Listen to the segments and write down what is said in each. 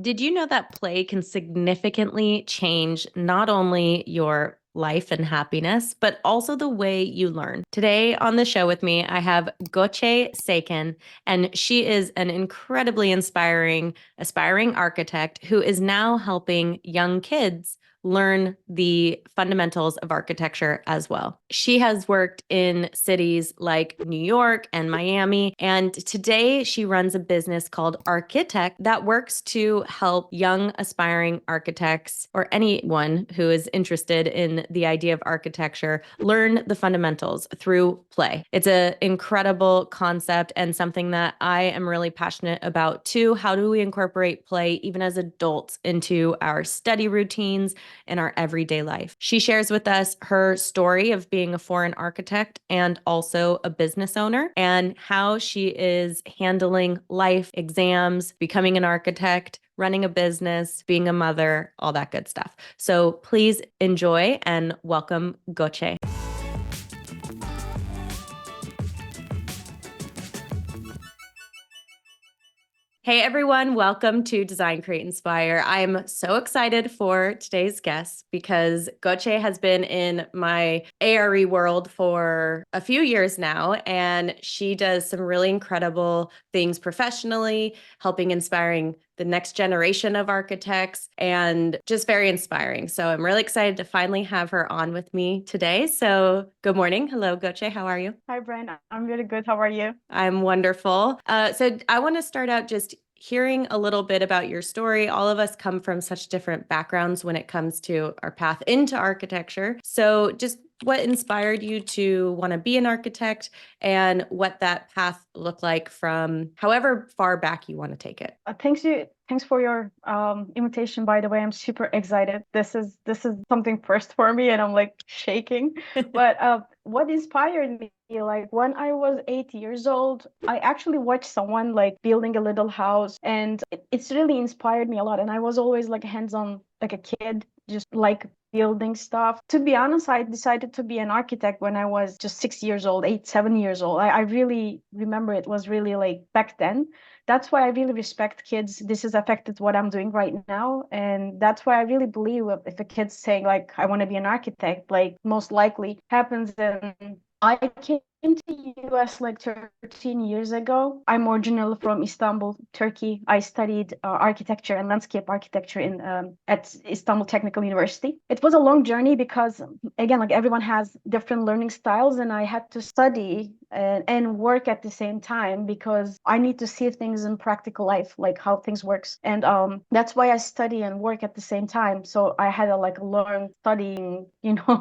Did you know that play can significantly change not only your life and happiness, but also the way you learn? Today on the show with me, I have Gokce Saygin, and she is an incredibly inspiring, aspiring architect who is now helping young kids learn the fundamentals of architecture as well. She has worked in cities like New York and Miami, and today she runs a business called Architect that works to help young aspiring architects or anyone who is interested in the idea of architecture learn the fundamentals through play. It's an incredible concept and something that I am really passionate about too. How do we incorporate play even as adults into our study routines in our everyday life? She shares with us her story of being a foreign architect and also a business owner, and how she is handling life, exams, becoming an architect, running a business, being a mother, all that good stuff. So please enjoy and welcome Gokce. Hey everyone, welcome to Design, Create, Inspire. I'm so excited for today's guest because Gokce has been in my ARE world for a few years now, and she does some really incredible things professionally, helping inspiring the next generation of architects, and just very inspiring. So I'm really excited to finally have her on with me today. So good morning. Hello, Gokce. How are you? Hi, Brian. I'm really good. How are you? I'm wonderful. So I want to start out just hearing a little bit about your story. All of us come from such different backgrounds when it comes to our path into architecture. So just what inspired you to want to be an architect and what that path looked like from however far back you want to take it. Thanks for your invitation. By the way, I'm super excited. This is something first for me, and I'm like shaking. But what inspired me, like when I was 8 years old, I actually watched someone like building a little house, and it's really inspired me a lot. And I was always like hands-on, like a kid, just like building stuff. To be honest, I decided to be an architect when I was just 6 years old, 7 years old. I really remember it was really like back then. That's why I really respect kids. This has affected what I'm doing right now. And that's why I really believe if a kid's saying like, I want to be an architect, like most likely happens. And I came to US like 13 years ago. I'm originally from Istanbul, Turkey. I studied architecture and landscape architecture in at Istanbul Technical University. It was a long journey because again, like everyone has different learning styles, and I had to study and work at the same time because I need to see things in practical life, like how things works. And that's why I study and work at the same time. So I had to like learn studying,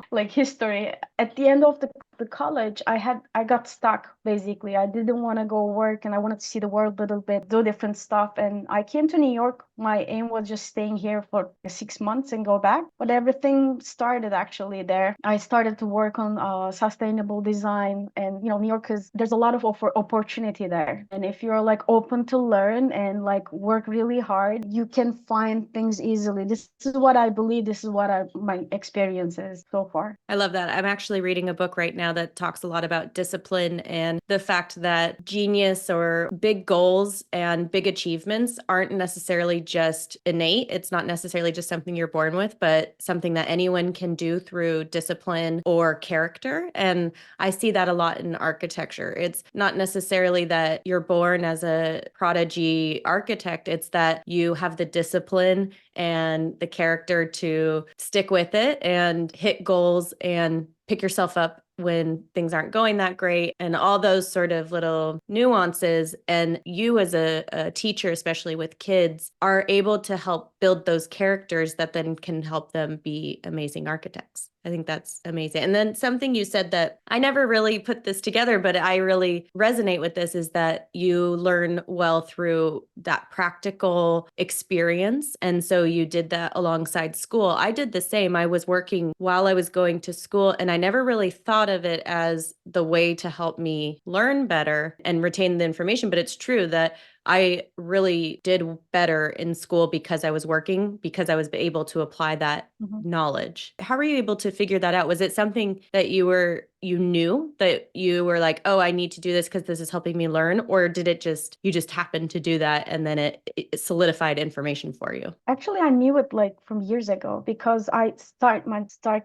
like history. At the end of the college, I got stuck basically. I didn't want to go work, and I wanted to see the world a little bit, do different stuff. And I came to New York. My aim was just staying here for 6 months and go back. But everything started actually there. I started to work on sustainable design, and New York is there's a lot of opportunity there. And if you're like open to learn and like work really hard, you can find things easily. This is what I believe. This is what my experience is so far. I love that. I'm actually reading a book right now that talks a lot about discipline and the fact that genius or big goals and big achievements aren't necessarily just innate. It's not necessarily just something you're born with, but something that anyone can do through discipline or character. And I see that a lot in architecture. It's not necessarily that you're born as a prodigy architect, it's that you have the discipline and the character to stick with it and hit goals and pick yourself up when things aren't going that great, and all those sort of little nuances. And you as a teacher, especially with kids, are able to help build those characters that then can help them be amazing architects. I think that's amazing. And then something you said that I never really put this together, but I really resonate with this, is that you learn well through that practical experience. And so you did that alongside school. I did the same. I was working while I was going to school, and I never really thought of it as the way to help me learn better and retain the information. But it's true that I really did better in school because I was working, because I was able to apply that Mhm. knowledge. How were you able to figure that out? Was it something that you were you knew that you were like, oh, I need to do this because this is helping me learn? Or did it just, you just happened to do that and then it solidified information for you? Actually, I knew it like from years ago because I start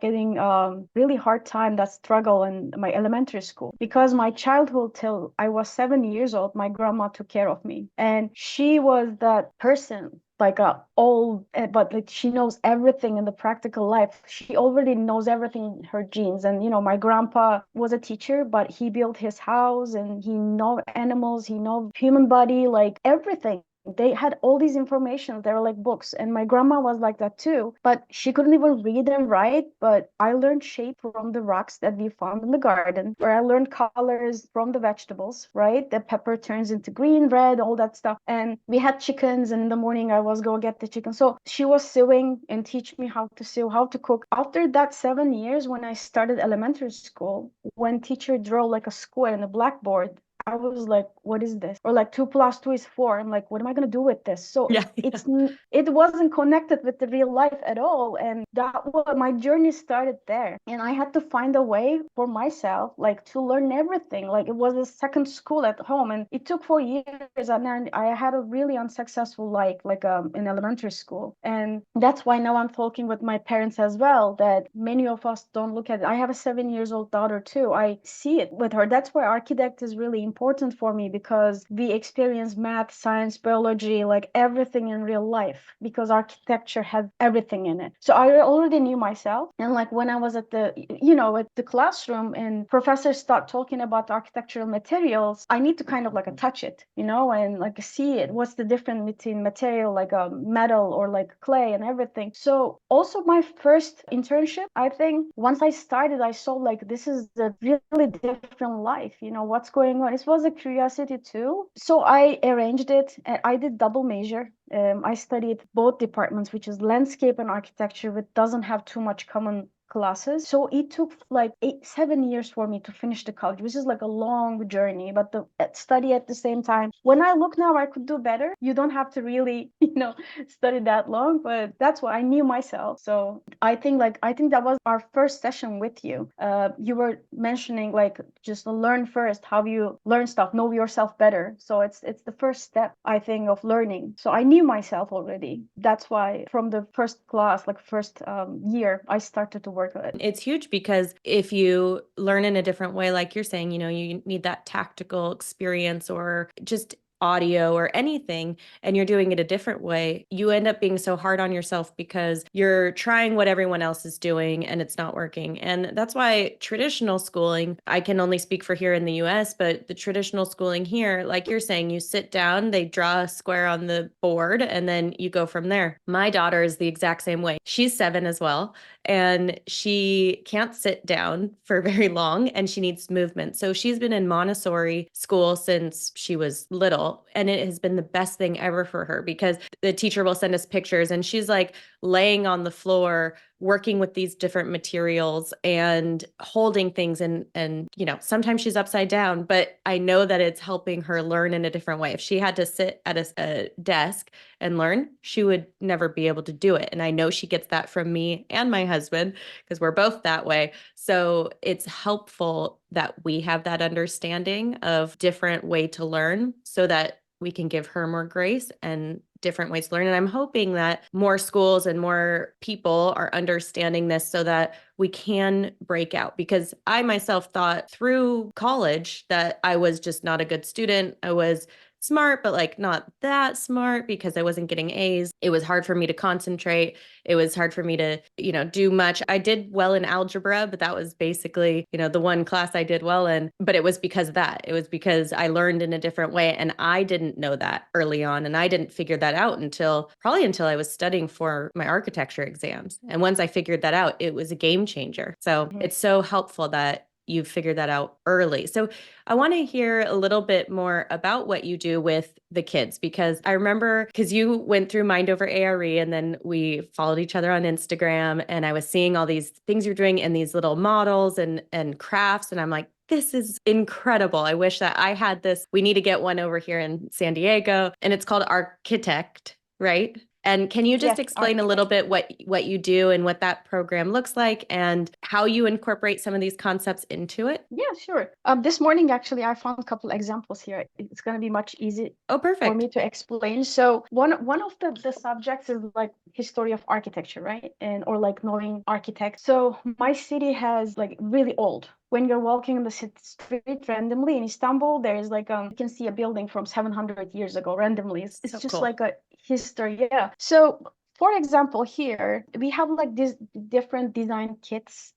getting really hard time, that struggle in my elementary school, because my childhood till I was 7 years old, my grandma took care of me, and she was that person, like a old, but like she knows everything in the practical life. She already knows everything in her genes. And my grandpa was a teacher, but he built his house and he know animals, he know human body, like everything. They had all these information. They were like books. And my grandma was like that too, but she couldn't even read and write. But I learned shape from the rocks that we found in the garden, where I learned colors from the vegetables, right? The pepper turns into green, red, all that stuff. And we had chickens, and in the morning I was go get the chicken. So she was sewing and teach me how to sew, how to cook. After that 7 years, when I started elementary school, when teacher drew like a square in a blackboard, I was like, what is this? Or like 2 + 2 is 4. I'm like, what am I going to do with this? So Yeah. it wasn't connected with the real life at all. And that was my journey started there. And I had to find a way for myself, like to learn everything. Like it was a second school at home, and it took 4 years. And then I had a really unsuccessful life, like in elementary school. And that's why now I'm talking with my parents as well, that many of us don't look at it. I have a 7 years old daughter too. I see it with her. That's why architect is really important for me, because we experience math, science, biology, like everything in real life, because architecture has everything in it. So I already knew myself. And like when I was at the classroom and professors start talking about architectural materials, I need to kind of like touch it, and like see it. What's the difference between material like a metal or like clay and everything. So also my first internship, I think once I started, I saw like this is a really different life. What's going on. It was a curiosity too. So I arranged it. I did double major. I studied both departments, which is landscape and architecture, which doesn't have too much common classes. So it took like 7 years for me to finish the college, which is like a long journey, but the study at the same time. When I look now, I could do better. You don't have to really, study that long, but that's what I knew myself. So I think that was our first session with you. You were mentioning like just learn first, how you learn stuff, know yourself better. So it's the first step, I think, of learning. So I knew myself already. That's why from the first class, like first year, I started to work on it. It's huge because if you learn in a different way, like you're saying, you need that tactical experience or just audio or anything, and you're doing it a different way, you end up being so hard on yourself because you're trying what everyone else is doing and it's not working. And that's why traditional schooling, I can only speak for here in the US, but the traditional schooling here, like you're saying, you sit down, they draw a square on the board, and then you go from there. My daughter is the exact same way. She's 7 as well, and she can't sit down for very long and she needs movement. So she's been in Montessori school since she was little, and it has been the best thing ever for her because the teacher will send us pictures and she's like laying on the floor working with these different materials and holding things, and sometimes she's upside down, but I know that it's helping her learn in a different way. If she had to sit at a desk and learn, she would never be able to do it. And I know she gets that from me and my husband because we're both that way. So it's helpful that we have that understanding of different way to learn so that we can give her more grace and different ways to learn. And I'm hoping that more schools and more people are understanding this so that we can break out, because I myself thought through college that I was just not a good student. I was smart, but like not that smart because I wasn't getting A's. It was hard for me to concentrate. It was hard for me to, do much. I did well in algebra, but that was basically, the one class I did well in. But it was because of that. It was because I learned in a different way. And I didn't know that early on. And I didn't figure that out until I was studying for my architecture exams. And once I figured that out, it was a game changer. So it's so helpful that you've figured that out early. So I want to hear a little bit more about what you do with the kids, because I remember because you went through Mind Over ARE and then we followed each other on Instagram, and I was seeing all these things you're doing and these little models and crafts. And I'm like, this is incredible. I wish that I had this. We need to get one over here in San Diego, and it's called Architect, right? And can you just Yes, explain a little architecture. bit what you do and what that program looks like and how you incorporate some of these concepts into it? Yeah, sure. This morning, actually, I found a couple examples here. It's going to be much easier Oh, for me perfect. to explain. So one of the subjects is like history of architecture, right? And or like knowing architects. So my city has like really old. When you're walking in the street randomly in Istanbul, there is like you can see a building from 700 years ago randomly. It's So just cool. like a history. Yeah. So for example, here we have like these different design kits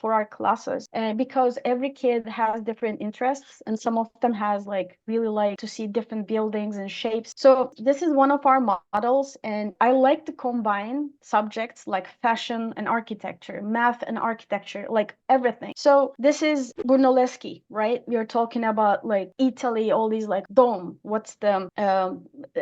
for our classes, and because every kid has different interests, and some of them has like really like to see different buildings and shapes. So this is one of our models, and I like to combine subjects like fashion and architecture, math and architecture, like everything. So this is Brunelleschi, right? We are talking about like Italy, all these like dome. What's the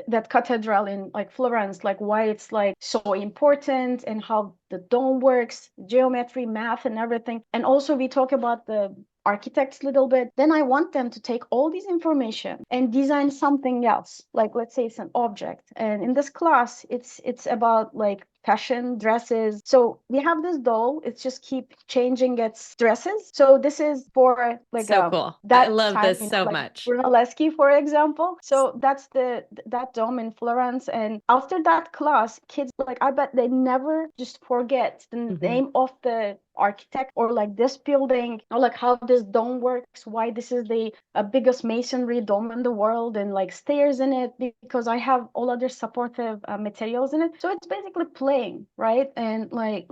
that cathedral in like Florence, like why it's like so important and how the dome works, geometry, math, and everything. And also we talk about the architects a little bit. Then I want them to take all this information and design something else. Like let's say it's an object. And in this class, it's about like fashion, dresses. So we have this doll. It's just keep changing its dresses. So this is for like So cool. I that love time, this you know, so like much. Brunelleschi, for example. So that's that dome in Florence. And after that class, kids like I bet they never just forget the Mhm. name of the architect or like this building or like how this dome works, why this is the biggest masonry dome in the world, and like stairs in it, because I have all other supportive materials in it. So it's basically playing, right? And like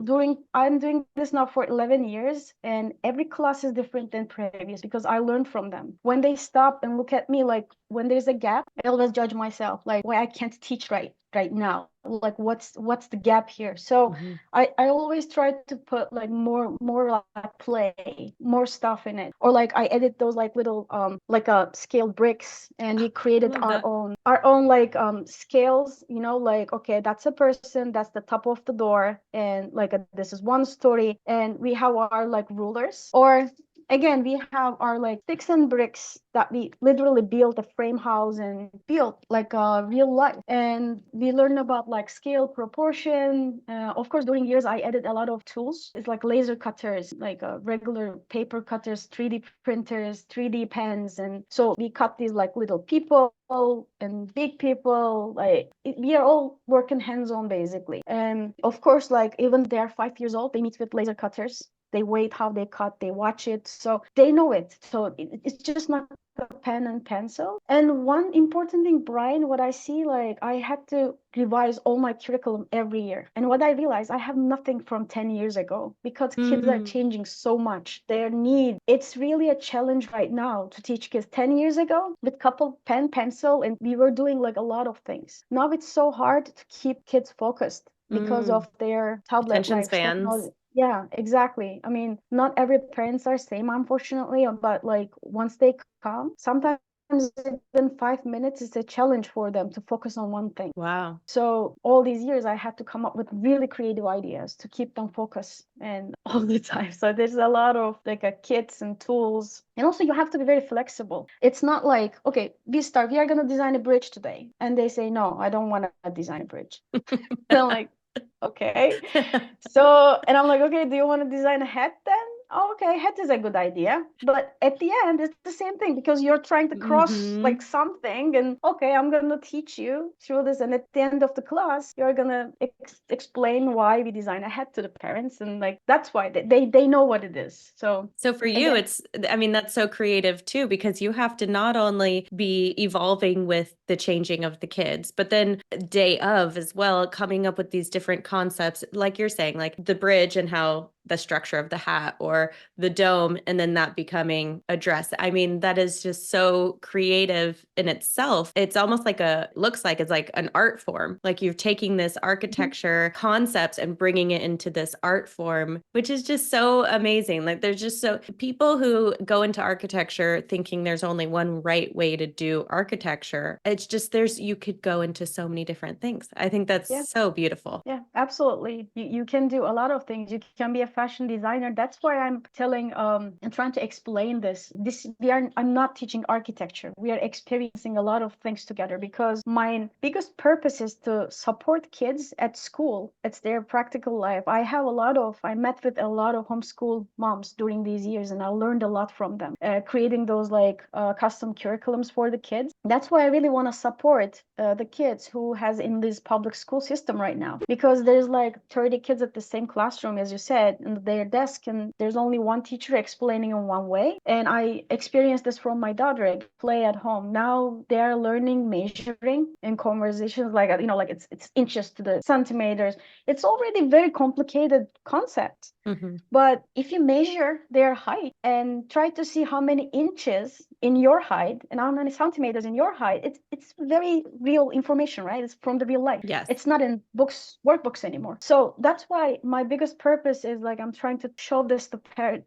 I'm doing this now for 11 years, and every class is different than previous because I learned from them. When they stop and look at me, like when there's a gap, I always judge myself, like why I can't teach right now, like what's the gap here. So Mhm. I always try to put like more like play, more stuff in it. Or like I edit those like little like scaled bricks, and we I created love that. our own like scales, you know, like okay, that's a person, that's the top of the door, and like this is one story, and we have our like rulers. Or again, we have our like sticks and bricks that we literally built a frame house and built like a real life. And we learn about like scale, proportion. Of course, during years, I added a lot of tools. It's like laser cutters, like regular paper cutters, 3D printers, 3D pens. And so we cut these like little people and big people, like we are all working hands-on basically. And of course, like even they're 5 years old, they meet with laser cutters, they wait how they cut, they watch it, so they know it. So it's just not a pen and pencil. And one important thing, Brian, what I see, like I had to revise all my curriculum every year. And what I realized, I have nothing from 10 years ago because kids are Mm. changing so much. Their need, it's really a challenge right now to teach kids. 10 years ago, with couple pen, pencil, and we were doing like a lot of things. Now it's so hard to keep kids focused because Mm. of their tablet Attention lives, spans. technology. Yeah, exactly. I mean, not every parents are same, unfortunately, but like once they come, sometimes even 5 minutes is a challenge for them to focus on one thing. Wow. So all these years, I had to come up with really creative ideas to keep them focused and all the time. So there's a lot of like kits and tools. And also you have to be very flexible. It's not like, okay, we are gonna design a bridge today. And they say, no, I don't want to design a bridge. And I'm like, okay. So, and I'm like, okay, do you want to design a hat then? Oh, okay, hat is a good idea. But at the end, it's the same thing because you're trying to cross like Hmm. something, and okay, I'm gonna teach you through this. And at the end of the class, you're gonna explain why we design a hat to the parents, and like that's why they know what it is. So So for you, again, I mean, that's so creative too, because you have to not only be evolving with the changing of the kids, but then day of as well, coming up with these different concepts, like you're saying, like the bridge and how the structure of the hat or the dome, and then that becoming a dress. I mean, that is just so creative in itself. It's almost like looks like it's like an art form. Like you're taking this mhm, architecture concepts and bringing it into this art form, which is just so amazing. Like there's just so people who go into architecture thinking there's only one right way to do architecture. It's just you could go into so many different things. I think that's yeah. so beautiful. Yeah, absolutely. You can do a lot of things. You can be a fashion designer. That's why I'm telling and trying to explain this. I'm not teaching architecture. We are experiencing a lot of things together, because my biggest purpose is to support kids at school. It's their practical life. I met with a lot of homeschool moms during these years, and I learned a lot from them, creating those custom curriculums for the kids. That's why I really want to support the kids who has in this public school system right now, because there's like 30 kids at the same classroom, as you said, in their desk, and there's only one teacher explaining in one way. And I experienced this from my daughter. I play at home. Now they are learning measuring in conversations, like it's inches to the centimeters. It's already very complicated concept. Mm-hmm. But if you measure their height and try to see how many inches in your height and how many centimeters in your height, it's very real information, right? It's from the real life. Yes. It's not in workbooks anymore. So that's why my biggest purpose is like I'm trying to show this to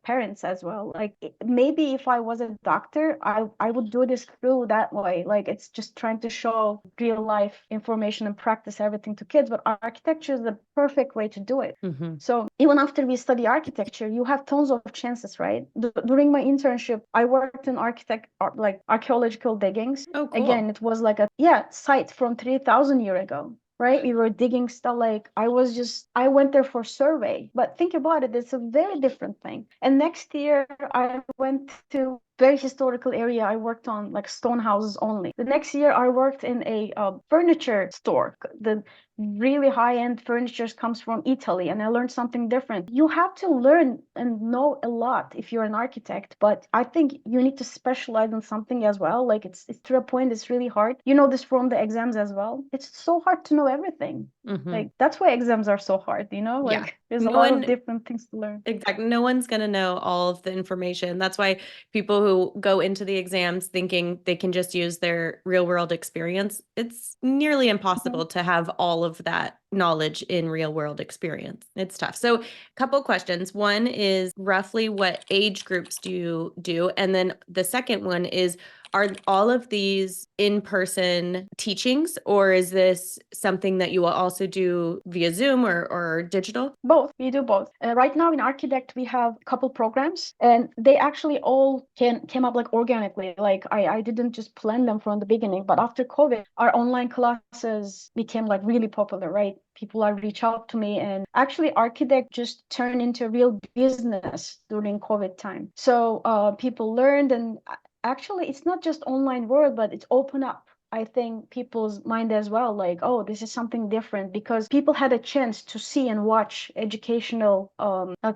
parents as well. Like maybe if I was a doctor, I would do this through that way. Like it's just trying to show real life information and practice everything to kids. But architecture is the perfect way to do it. Mm-hmm. So even after we study architecture, you have tons of chances, right? During my internship, I worked in archaeological diggings. Oh, cool. Again, it was like a site from 3,000 years ago. Right? We were digging stuff. Like I went there for survey, but think about it, it's a very different thing. And next year I went to very historical area. I worked on like stone houses only. The next year I worked in a furniture store. The really high-end furniture comes from Italy, and I learned something different. You have to learn and know a lot if you're an architect, but I think you need to specialize in something as well. Like it's to a point it's really hard. You know this from the exams as well. It's so hard to know everything. Mm-hmm. Like that's why exams are so hard, Yeah. There's a lot of different things to learn. Exactly. No one's going to know all of the information. That's why people who go into the exams thinking they can just use their real world experience, it's nearly impossible to have all of that knowledge in real world experience. It's tough. So a couple questions. One is roughly what age groups do you do? And then the second one is, are all of these in-person teachings, or is this something that you will also do via Zoom or digital? Both. We do both. Right now in Architect, we have a couple programs, and they actually all came up like organically. Like I didn't just plan them from the beginning, but after COVID, our online classes became like really popular, right? People are reach out to me, and actually Architect just turned into a real business during COVID time. So people learned, and actually it's not just online world, but it's open up, I think, people's mind as well. Like, oh, this is something different, because people had a chance to see and watch educational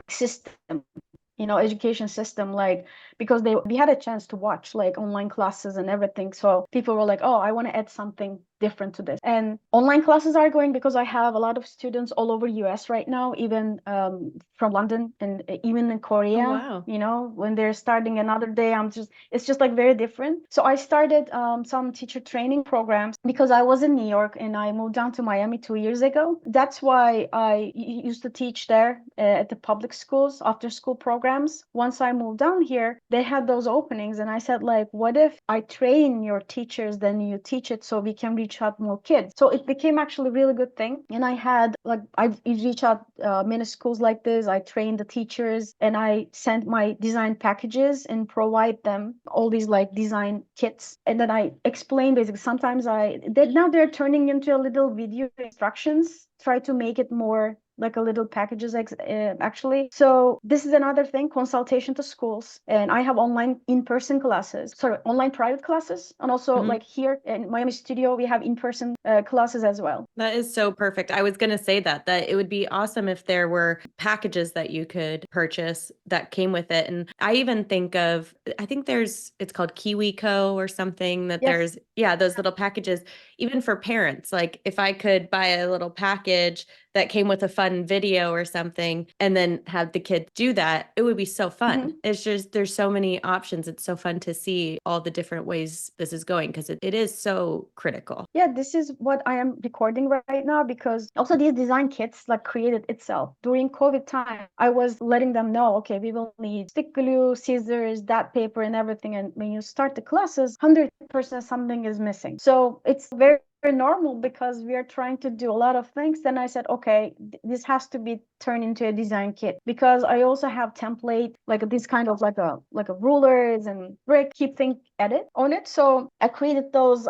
system, education system, like, because we had a chance to watch like online classes and everything. So people were like, oh, I want to add something different to this. And online classes are going, because I have a lot of students all over US right now, even from London, and even in Korea. Oh, wow. When they're starting another day, it's just like very different. So I started some teacher training programs, because I was in New York and I moved down to Miami 2 years ago. That's why I used to teach there at the public schools, after school programs. Once I moved down here, they had those openings, and I said, like, what if I train your teachers, then you teach it, so we can reach out more kids. So it became actually a really good thing. And I reach out many schools like this. I train the teachers, and I send my design packages and provide them all these like design kits. And then I explain basically. Sometimes now they're turning into a little video instructions, try to make it more like a little packages actually. So this is another thing, consultation to schools. And I have online in-person classes, sorry, online private classes. And also like here in Miami studio, we have in-person classes as well. That is so perfect. I was going to say that it would be awesome if there were packages that you could purchase that came with it. And I even think it's called KiwiCo or something, that Yes. there's, those little packages, even for parents. Like if I could buy a little package that came with a fun video or something, and then have the kids do that, it would be so fun. It's just, there's so many options. It's so fun to see all the different ways this is going, because it is so critical. Yeah, this is what I am recording right now, because also these design kits like created itself. During COVID time, I was letting them know, okay, we will need stick glue, scissors, that paper and everything. And when you start the classes, 100% something is missing. So it's very normal because we are trying to do a lot of things. Then I said, okay, this has to be turned into a design kit because I also have template like this kind of like a rulers and brick keep thing edit on it. So I created those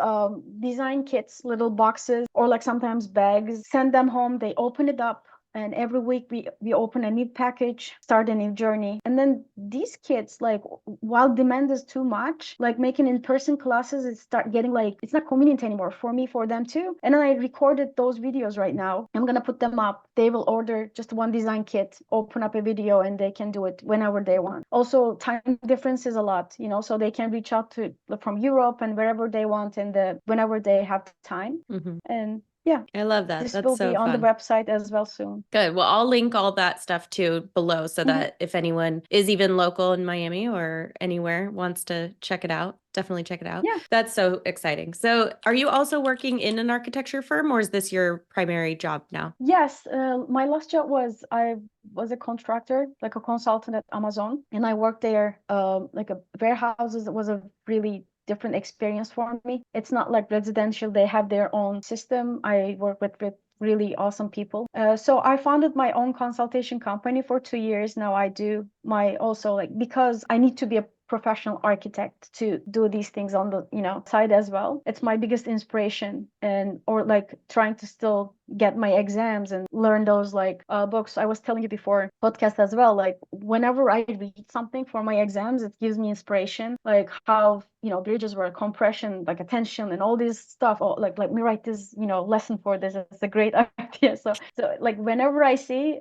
design kits, little boxes or like sometimes bags, send them home, they open it up, and every week we open a new package, start a new journey. And then these kids, like while demand is too much, like making in-person classes, it start getting like it's not convenient anymore for me, for them too. And then I recorded those videos right now. I'm gonna put them up. They will order just one design kit, open up a video, and they can do it whenever they want. Also, time difference is a lot, you know, so they can reach out to from Europe and wherever they want and whenever they have time. Mhm. And yeah, I love that. this That's will be so on the fun. website as well soon. Good. Well, I'll link all that stuff too below so Mhm. that if anyone is even local in Miami or anywhere wants to check it out, definitely check it out. Yeah. That's so exciting. So, are you also working in an architecture firm or is this your primary job now? Yes, my last job was I was a contractor, like a consultant at Amazon, and I worked there, like a warehouses. It was a really different experience for me. It's not like residential; they have their own system. I work with really awesome people. So I founded my own consultation company for 2 years now. I do my also like because I need to be a professional architect to do these things on the side as well. It's my biggest inspiration, and or like trying to still get my exams and learn those like books I was telling you before podcast as well. Like whenever I read something for my exams, it gives me inspiration, like how bridges were compression, like attention and all this stuff. Oh, like let me write this lesson for this. It's a great idea. So like whenever I see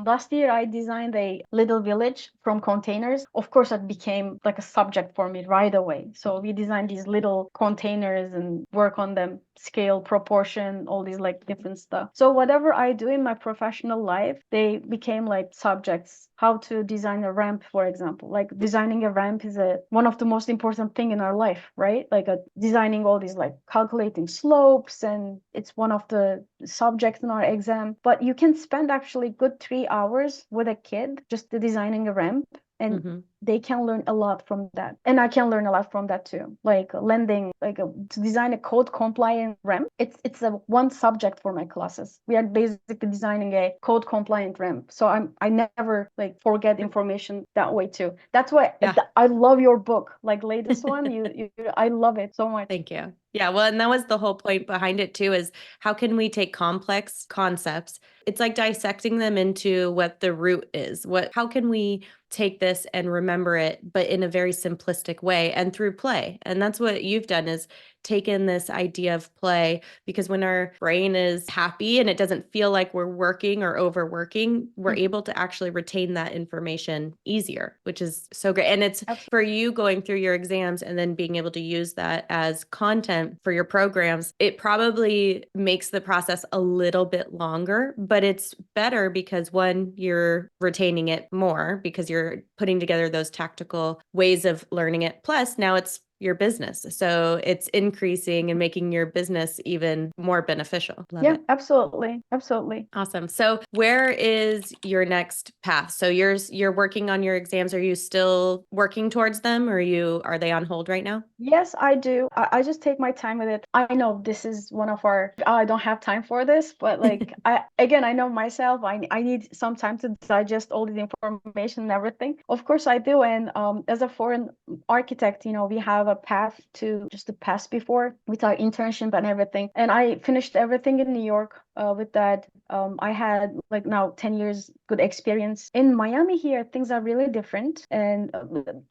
last year I designed a little village from containers. Of course it became like a subject for me right away. So we designed these little containers and work on them, scale, proportion, all these like different stuff. So whatever I do in my professional life, they became like subjects. How to design a ramp, for example. Like designing a ramp is one of the most important thing in our life, right? Like designing all these like calculating slopes, and it's one of the subjects in our exam. But you can spend actually good 3 hours with a kid just designing a ramp, and Mhm. they can learn a lot from that, and I can learn a lot from that too, like lending to design a code compliant ramp. It's a one subject for my classes. We are basically designing a code compliant ramp, so I never like forget information that way too. That's why Yeah. I love your book, like latest one. You I love it so much. Thank you. Yeah, well, and that was the whole point behind it too, is how can we take complex concepts? It's like dissecting them into what the root is. How can we take this and remember it, but in a very simplistic way and through play? And that's what you've done, is taken this idea of play, because when our brain is happy and it doesn't feel like we're working or overworking, we're Mhm. able to actually retain that information easier, which is so great. And it's Absolutely. for you going through your exams and then being able to use that as content for your programs. It probably makes the process a little bit longer, but it's better because one, you're retaining it more because you're putting together those tactical ways of learning it. Plus, now it's your business. So it's increasing and making your business even more beneficial. Love Yeah, it. absolutely. Absolutely. Awesome. So where is your next path? So you're working on your exams. Are you still working towards them, or are they on hold right now? Yes, I do. I just take my time with it. I know this is one of our, I don't have time for this, but like, I know myself, I need some time to digest all the information and everything. Of course I do. And as a foreign architect, we have a path to just to pass before with our internship and everything. And I finished everything in New York with that. I had like now 10 years good experience. In Miami here, things are really different. And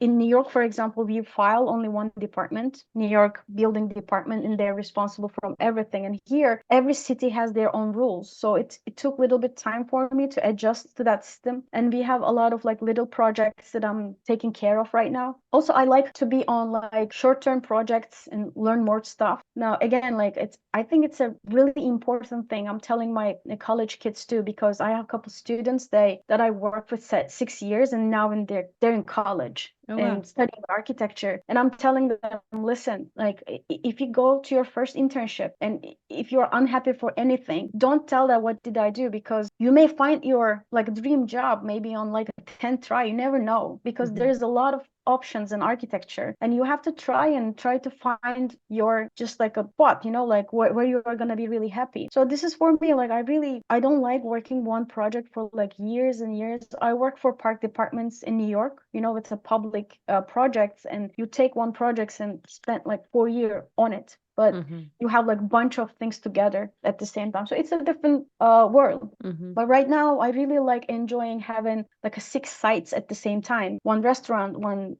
in New York, for example, we file only one department, New York building department, and they're responsible for everything. And here, every city has their own rules. So it took a little bit time for me to adjust to that system. And we have a lot of like little projects that I'm taking care of right now. Also, I like to be on like short-term projects and learn more stuff. Now, again, like I think it's a really important thing. I'm telling my college kids too, because I have a couple students that I worked with 6 years, and now they're in college Oh, wow. and studying architecture. And I'm telling them, listen, like if you go to your first internship and if you're unhappy for anything, don't tell that what did I do, because you may find your like dream job maybe on like a 10th try. You never know, because there's a lot of options in architecture, and you have to try to find your just like a spot, like where you are going to be really happy. So this is for me, like I don't like working one project for like years and years. I work for park departments in New York. It's a public project, and you take one project and spend like 4 years on it, but you have like a bunch of things together at the same time. So it's a different world. But right now, I really like enjoying having like 6 sites at the same time. One restaurant, one,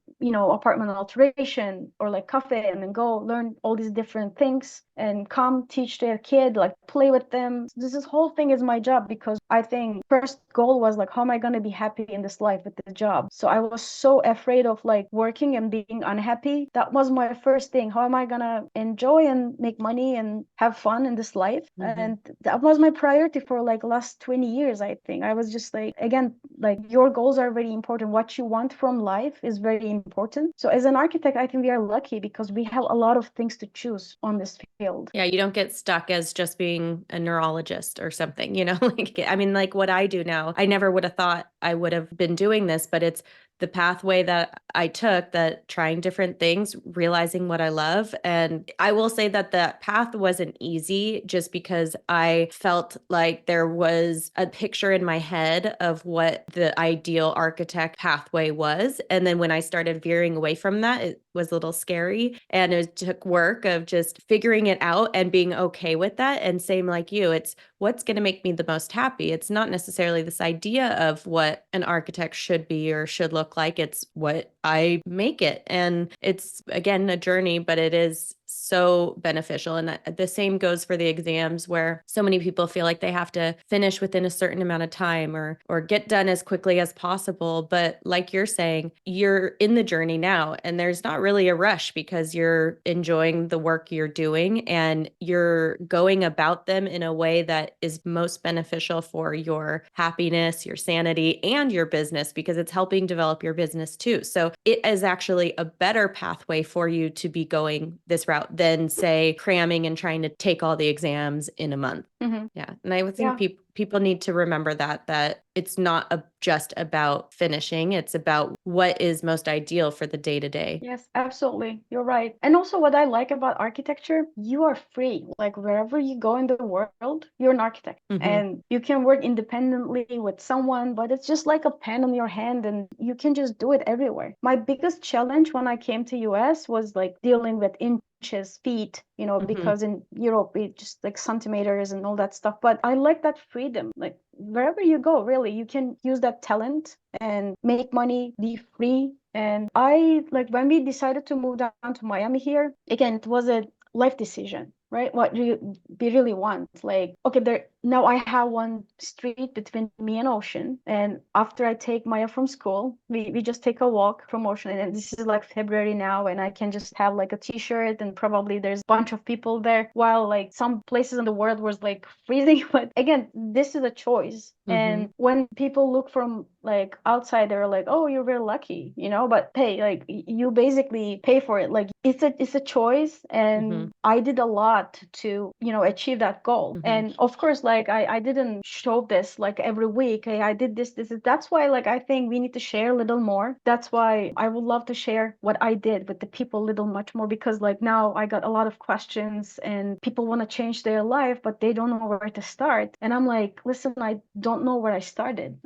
apartment alteration, or like cafe, and then go learn all these different things and come teach their kid, like play with them. This whole thing is my job, because I think first goal was like, how am I going to be happy in this life with the job? So I was so afraid of like working and being unhappy. That was my first thing. How am I going to enjoy and make money and have fun in this life? And that was my priority for like last 20 years. I think I was just like, again, like your goals are very important. What you want from life is very important. So as an architect, I think we are lucky because we have a lot of things to choose on this field. Yeah, you don't get stuck as just being a neurologist or something, like, I mean, like what I do now, I never would have thought I would have been doing this, but it's the pathway that I took, that trying different things, realizing what I love. And I will say that the path wasn't easy, just because I felt like there was a picture in my head of what the ideal architect pathway was. And then when I started veering away from that, it was a little scary. And it took work of just figuring it out and being okay with that. And same like you, it's what's going to make me the most happy. It's not necessarily this idea of what an architect should be or should look like. It's what I make it. And it's, again, a journey, but it is so beneficial. And the same goes for the exams, where so many people feel like they have to finish within a certain amount of time or get done as quickly as possible. But like you're saying, you're in the journey now, and there's not really a rush, because you're enjoying the work you're doing and you're going about them in a way that is most beneficial for your happiness, your sanity, and your business, because it's helping develop your business too. So it is actually a better pathway for you to be going this route than, say, cramming and trying to take all the exams in a month. Yeah. And I would think people need to remember that it's not just about finishing. It's about what is most ideal for the day to day. Yes, absolutely. You're right. And also what I like about architecture, you are free. Like wherever you go in the world, you're an architect and you can work independently with someone, but it's just like a pen on your hand and you can just do it everywhere. My biggest challenge when I came to US was like dealing with inches, feet, because in Europe it's just like centimeters and all that stuff. But I like that freedom. Like wherever you go, really, you can use that talent and make money, be free. And I like when we decided to move down to Miami here, again, it was a life decision, right? What do we really want? Like, okay, now I have one street between me and ocean. And after I take Maya from school, we just take a walk from ocean. And this is like February now, and I can just have like a t-shirt and probably there's a bunch of people there, while like some places in the world was like freezing. But again, this is a choice. And when people look from like outside, they're like, oh, you're very lucky, but hey, like you basically pay for it. Like it's a choice. And I did a lot to, achieve that goal. And of course, like I didn't show this like every week. Hey, I did this. That's why like I think we need to share a little more. That's why I would love to share what I did with the people a little much more, because like now I got a lot of questions and people want to change their life, but they don't know where to start. And I'm like, listen, I don't know where I started.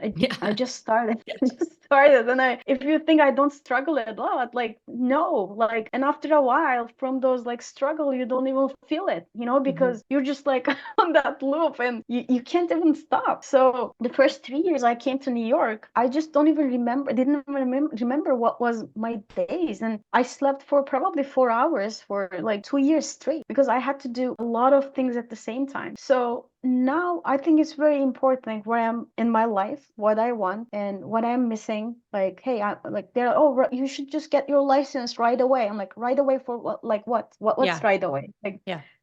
I just started. I just started. And if you think I don't struggle a lot, like no, like, and after a while from those like struggle, you don't even feel it, because you're just like on that loop and you can't even stop. So the first 3 years I came to New York, I just don't even didn't even remember what was my days. And I slept for probably 4 hours for like 2 years straight, because I had to do a lot of things at the same time. So now I think it's very important where I'm in my life, what I want and what I'm missing. Like, hey, I like they're you should just get your license right away. I'm like, right away for what? Like what's right away? Like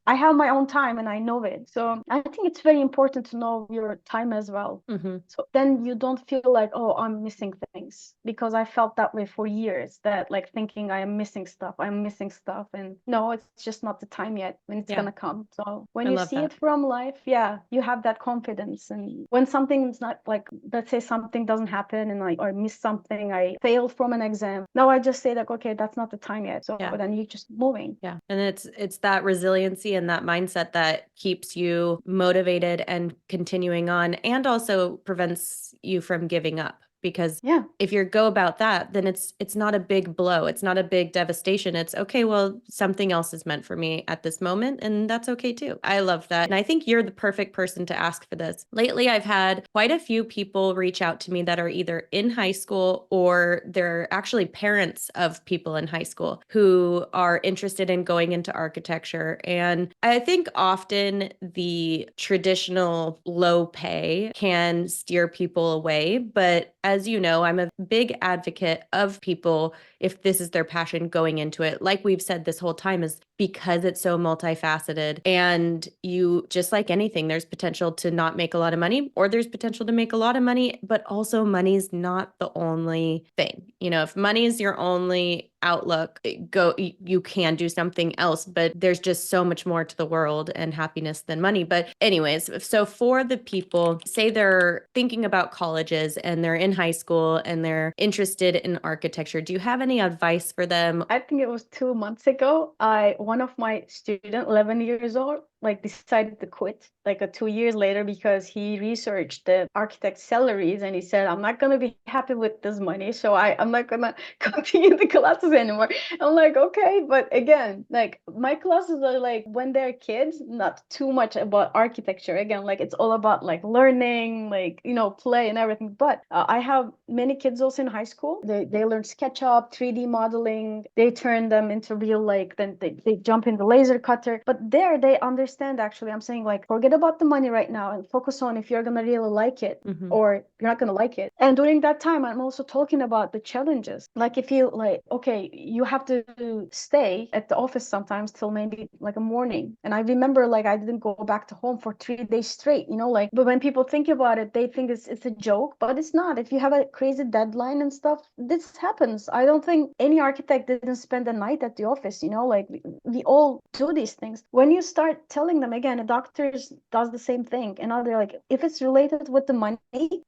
I have my own time and I know it. So I think it's very important to know your time as well. Hmm. So then you don't feel like, oh, I'm missing things, because I felt that way for years, that like thinking I am missing stuff, I'm missing stuff. And no, it's just not the time yet when it's Yeah, gonna come. So when I you love see that. it from life, yeah, you have that confidence. And when something's not like, let's say something doesn't happen and like, or I miss something, I failed from an exam. Now I just say like, okay, that's not the time yet. So Yeah. then you just moving. Yeah. And it's that resiliency and that mindset that keeps you motivated and continuing on, and also prevents you from giving up. Because Yeah. if you go about that, then it's not a big blow. It's not a big devastation. It's okay, well, something else is meant for me at this moment, and that's okay too. I love that. And I think you're the perfect person to ask for this. Lately, I've had quite a few people reach out to me that are either in high school or they're actually parents of people in high school who are interested in going into architecture. And I think often the traditional low pay can steer people away, but as you know, I'm a big advocate of people, if this is their passion, going into it. Like we've said this whole time, is because it's so multifaceted. And you, just like anything, there's potential to not make a lot of money, or there's potential to make a lot of money, but also money's not the only thing. You know, if money is your only outlook, you can do something else, but there's just so much more to the world and happiness than money. But anyways, so for the people, say they're thinking about colleges and they're in high school and they're interested in architecture, do you have any advice for them? I think it was 2 months ago. One of my student, 11 years old, like decided to quit like 2 years later because he researched the architect salaries and he said, I'm not gonna be happy with this money, so I'm not gonna continue the classes anymore. I'm like, okay, but again, like my classes are like when they're kids, not too much about architecture. Again, like it's all about like learning, like play and everything. But I have many kids also in high school. They learn SketchUp, 3D modeling. They turn them into real, like then they jump in the laser cutter. But there they understand, actually. I'm saying like forget about the money right now and focus on if you're gonna really like it or you're not gonna like it. And during that time, I'm also talking about the challenges. Like if you like, okay, you have to stay at the office sometimes till maybe like a morning. And I remember like I didn't go back to home for 3 days straight, like, but when people think about it, they think it's a joke, but it's not. If you have a crazy deadline and stuff, this happens. I don't think any architect didn't spend a night at the office, like we all do these things. When you start telling them, again, a doctor does the same thing, and now they're like, if it's related with the money,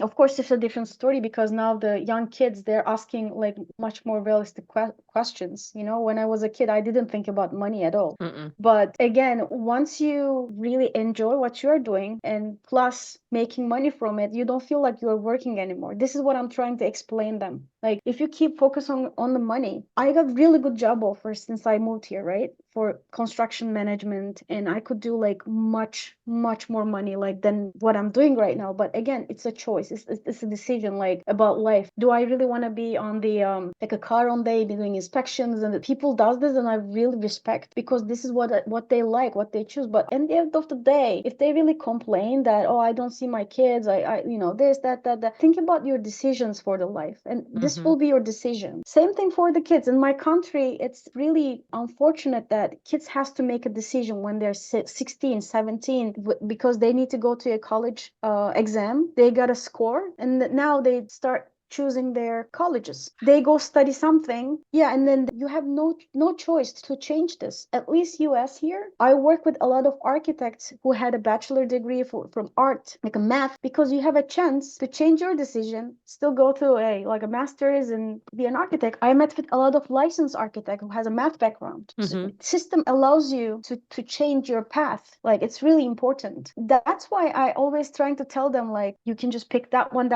of course it's a different story, because now the young kids, they're asking like much more realistic questions. When I was a kid, I didn't think about money at all. But again, once you really enjoy what you're doing and plus making money from it, you don't feel like you're working anymore. This is what I'm trying to explain them. Like if you keep focusing on the money, I got really good job offers since I moved here, right? For construction management, and I could do like much more money like than what I'm doing right now. But again, it's a choice. It's a decision like about life. Do I really want to be on the like a car on day, be doing inspections, and the people does this, and I really respect, because this is what they like, what they choose. But at the end of the day, if they really complain that, oh, I don't see my kids, I this, that, think about your decisions for the life, and this will be your decision. Same thing for the kids. In my country, it's really unfortunate that kids has to make a decision when they're 16, 17, because they need to go to a college exam. They got a score, and now they start choosing their colleges. They go study something, yeah, and then you have no choice to change this. At least US here, I work with a lot of architects who had a bachelor degree from art, like a math, because you have a chance to change your decision, still go to a master's and be an architect. I met with a lot of licensed architect who has a math background. So system allows you to change your path. Like it's really important. That's why I always trying to tell them, like, you can just pick that one,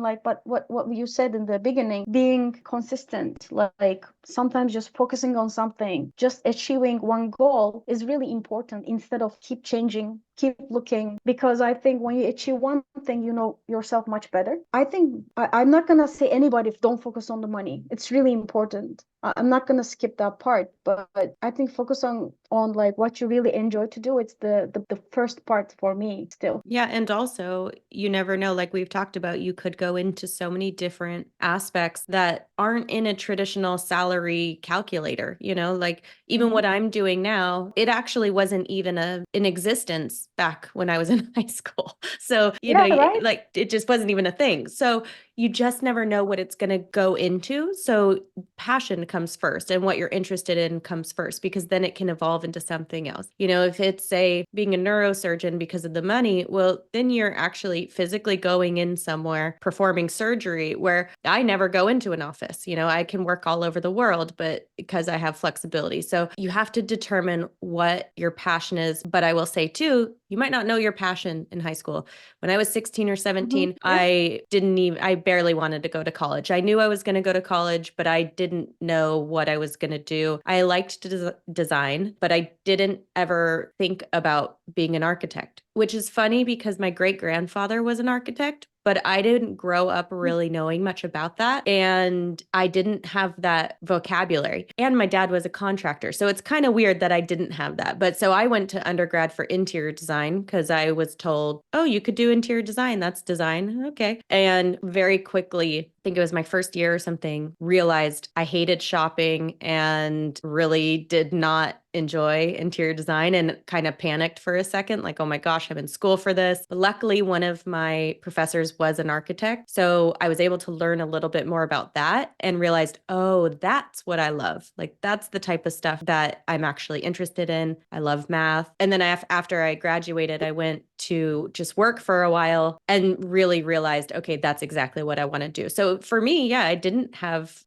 like, but what you said in the beginning, being consistent, like sometimes just focusing on something, just achieving one goal is really important, instead of keep changing keep looking, because I think when you achieve one thing, you know yourself much better. I think I'm not gonna say anybody don't focus on the money. It's really important. I'm not gonna skip that part, but I think focus on like what you really enjoy to do. It's the first part for me still. Yeah, and also you never know, like we've talked about, you could go into so many different aspects that aren't in a traditional salary calculator, like even Mhm. what I'm doing now, it actually wasn't even in existence back when I was in high school. So, Yeah, right. like it just wasn't even a thing. So you just never know what it's going to go into. So passion comes first and what you're interested in comes first, because then it can evolve into something else. If it's say being a neurosurgeon because of the money, well, then you're actually physically going in somewhere performing surgery, where I never go into an office. I can work all over the world, but because I have flexibility. So you have to determine what your passion is. But I will say too, you might not know your passion in high school. When I was 16 or 17, Yeah. I barely wanted to go to college. I knew I was going to go to college, but I didn't know what I was going to do. I liked to design, but I didn't ever think about being an architect, which is funny because my great grandfather was an architect, but I didn't grow up really knowing much about that. And I didn't have that vocabulary. And my dad was a contractor. So it's kind of weird that I didn't have that. But so I went to undergrad for interior design because I was told, oh, you could do interior design. That's design. Okay. And very quickly, I think it was my first year or something, realized I hated shopping and really did not enjoy interior design, and kind of panicked for a second, like, oh my gosh, I'm in school for this. But luckily, one of my professors was an architect. So I was able to learn a little bit more about that and realized, oh, that's what I love. Like, that's the type of stuff that I'm actually interested in. I love math. And then after I graduated, I went to just work for a while and really realized, okay, that's exactly what I want to do. So for me, yeah,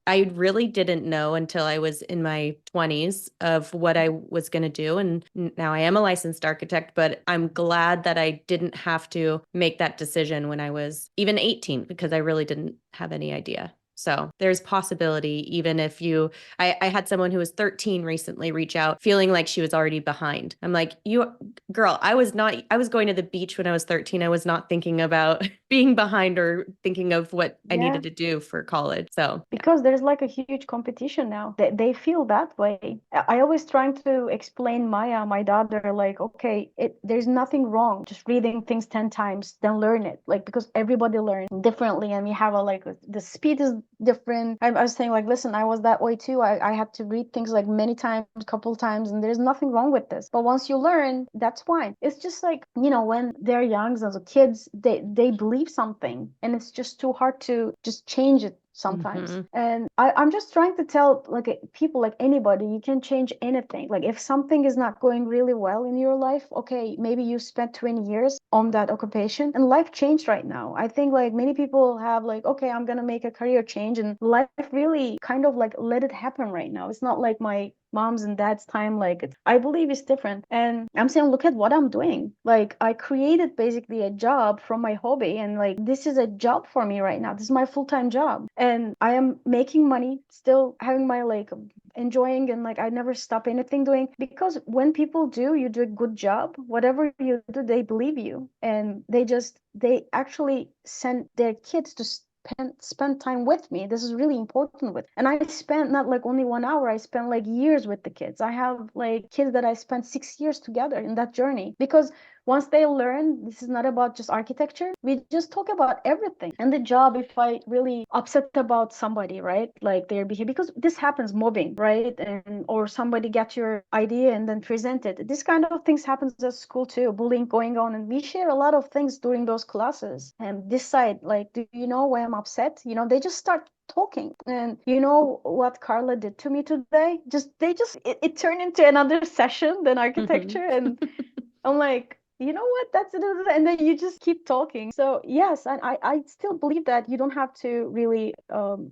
I really didn't know until I was in my 20s of what I was going to do. And now I am a licensed architect, but I'm glad that I didn't have to make that decision when I was even 18, because I really didn't have any idea. So there's possibility, even if I had someone who was 13 recently reach out feeling like she was already behind. I'm like, girl, I was going to the beach when I was 13. I was not thinking about being behind or thinking of what I Yeah. needed to do for college. So yeah. Because there's like a huge competition now. They feel that way. I always trying to explain Maya, my daughter, like, okay, there's nothing wrong just reading things 10 times, then learn it. Like, because everybody learns differently and we have the speed is different. I was saying like, listen, I was that way too. I had to read things like many times, couple times, and there's nothing wrong with this. But once you learn, that's fine. It's just like, when they're young as kids, they believe something and it's just too hard to just change it sometimes. And I'm just trying to tell like people, like anybody, you can change anything. Like if something is not going really well in your life, okay, maybe you spent 20 years on that occupation and life changed right now. I think like many people have like, okay, I'm gonna make a career change, and life really kind of like let it happen right now. It's not like my mom's and dad's time. Like I believe it's different, and I'm saying look at what I'm doing. Like I created basically a job from my hobby, and like this is a job for me right now. This is my full-time job, and I am making money, still having my like enjoying, and like I never stop anything doing, because when people you do a good job, whatever you do, they believe you, and they actually send their kids to spend time with me. This is really important with, and I spent not like only 1 hour, I spent like years with the kids. I have like kids that I spent 6 years together in that journey, because once they learn this is not about just architecture, we just talk about everything. And the job, if I really upset about somebody, right, like their behavior, because this happens, mobbing, right, and or somebody gets your idea and then present it, this kind of things happens at school too, bullying going on, and we share a lot of things during those classes and decide like, do you know why I'm upset? They just start talking. And you know what Carla did to me today? It turned into another session than architecture. And I'm like, you know what? That's it. And then you just keep talking. So yes, and I still believe that you don't have to really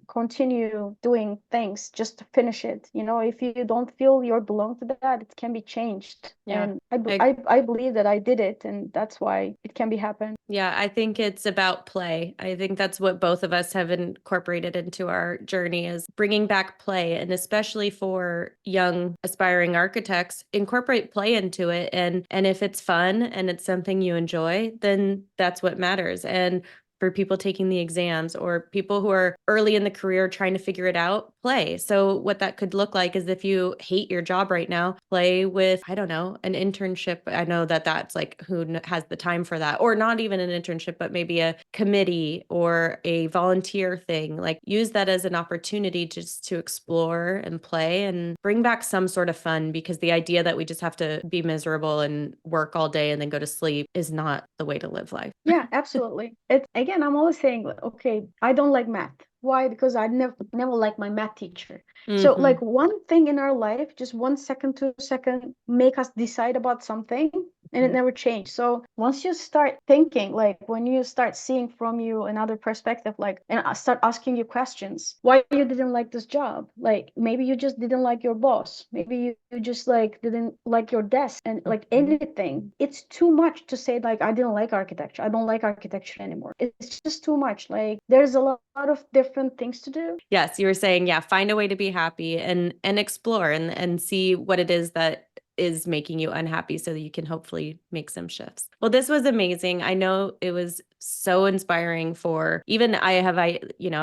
continue doing things just to finish it. If you don't feel you belong to that, it can be changed. Yeah. And I believe that I did it, and that's why it can be happen. Yeah, I think it's about play. I think that's what both of us have incorporated into our journey, is bringing back play. And especially for young aspiring architects, incorporate play into it. And if it's fun and it's something you enjoy, then that's what matters. And for people taking the exams or people who are early in the career trying to figure it out, play. So what that could look like is if you hate your job right now, play with, I don't know, an internship. I know that that's like has the time for that, or not even an internship, but maybe a committee or a volunteer thing. Like use that as an opportunity just to explore and play and bring back some sort of fun, because the idea that we just have to be miserable and work all day and then go to sleep is not the way to live life. Yeah, absolutely. It's again, I'm always saying, like, okay, I don't like math. Why? Because I never liked my math teacher. So Mm-hmm. like one thing in our life, just 1 second, 2 second, make us decide about something and it never changed. So once you start thinking, like when you start seeing from you another perspective, like, and I start asking you questions, why you didn't like this job? Like maybe you just didn't like your boss. Maybe you just like didn't like your desk and like anything. It's too much to say like I didn't like architecture. I don't like architecture anymore. It's just too much. Like there's a lot of different things to do. Yes, you were saying, yeah, find a way to be happy and explore and see what it is that is making you unhappy so that you can hopefully make some shifts. Well, this was amazing. I know it was so inspiring for even I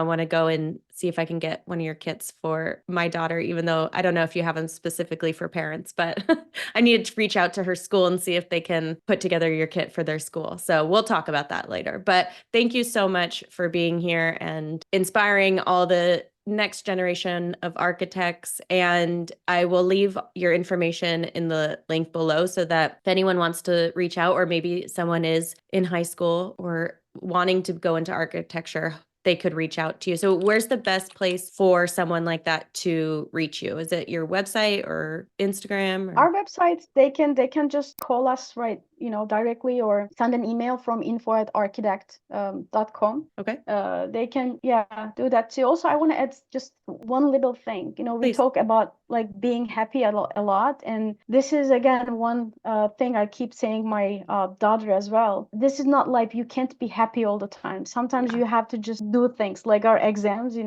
want to go and see if I can get one of your kits for my daughter, even though I don't know if you have them specifically for parents, but I need to reach out to her school and see if they can put together your kit for their school. So we'll talk about that later. But thank you so much for being here and inspiring all the next generation of architects. And I will leave your information in the link below so that if anyone wants to reach out, or maybe someone is in high school or wanting to go into architecture, they could reach out to you. So where's the best place for someone like that to reach you? Is it your website or Instagram? Or? Our websites, they can just call us, right, directly, or send an email from info@architect.com. Okay, They can, yeah, do that too. Also, I want to add just one little thing. We please. talk about like being happy a lot, and this is again one thing I keep saying my daughter as well. This is not life. You can't be happy all the time. Sometimes Yeah. you have to just do things like our exams.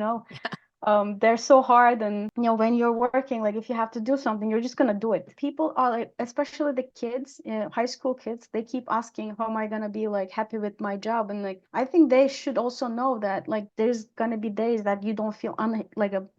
They're so hard, and when you're working, like if you have to do something, you're just gonna do it. People are like, especially the kids, high school kids, they keep asking, how am I gonna be like happy with my job? And like I think they should also know that like there's gonna be days that you don't feel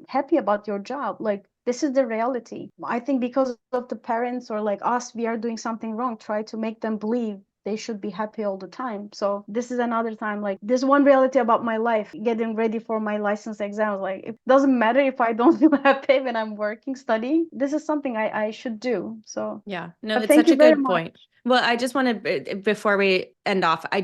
happy about your job. Like this is the reality. I think because of the parents or like us, we are doing something wrong, try to make them believe they should be happy all the time. So this is another time, like this one reality about my life, getting ready for my license exams. Like it doesn't matter if I don't feel happy when I'm working, studying. This is something I should do. So Yeah, no, but it's thank such you a very good much. point. Well, I just want to, before we end off, I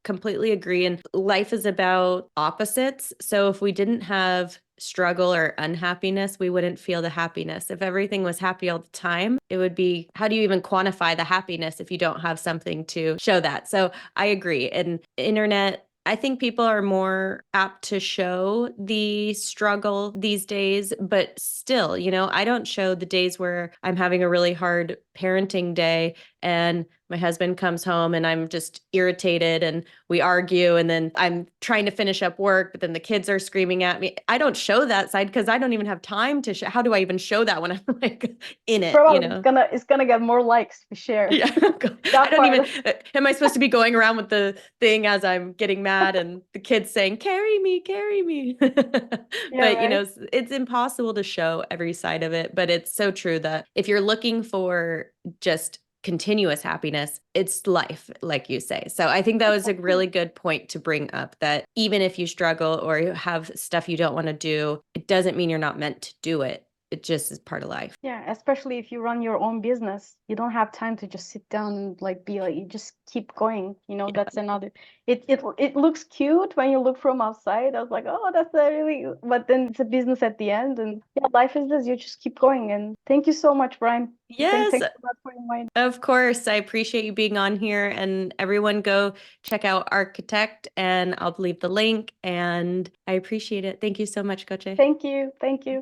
completely agree. And life is about opposites. So if we didn't have struggle or unhappiness, we wouldn't feel the happiness. If everything was happy all the time, it would be, how do you even quantify the happiness if you don't have something to show that? So I agree. And internet, I think people are more apt to show the struggle these days, but still, I don't show the days where I'm having a really hard parenting day and my husband comes home and I'm just irritated and we argue and then I'm trying to finish up work, but then the kids are screaming at me. I don't show that side because I don't even have time to show. How do I even show that when I'm like in it, Probably it's gonna get more likes to share Yeah. I that don't even, part. am I supposed to be going around with the thing as I'm getting mad and the kids saying, carry me, carry me. Yeah, But, right. it's impossible to show every side of it. But it's so true that if you're looking for just continuous happiness, it's life, like you say. So I think that was a really good point to bring up, that even if you struggle or you have stuff you don't want to do, it doesn't mean you're not meant to do it. It just is part of life. Yeah, especially if you run your own business, you don't have time to just sit down and like be like, you just keep going. Yeah. That's another. It looks cute when you look from outside. I was like, oh, that's a really, but then it's a business at the end, and yeah, life is this. You just keep going. And thank you so much, Brian. Yes, Thanks a lot for inviting. of course. I appreciate you being on here, and everyone go check out Architect and I'll leave the link, and I appreciate it. Thank you so much, Gokce. Thank you.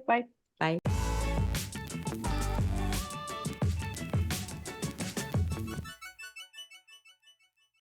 Bye. Bye.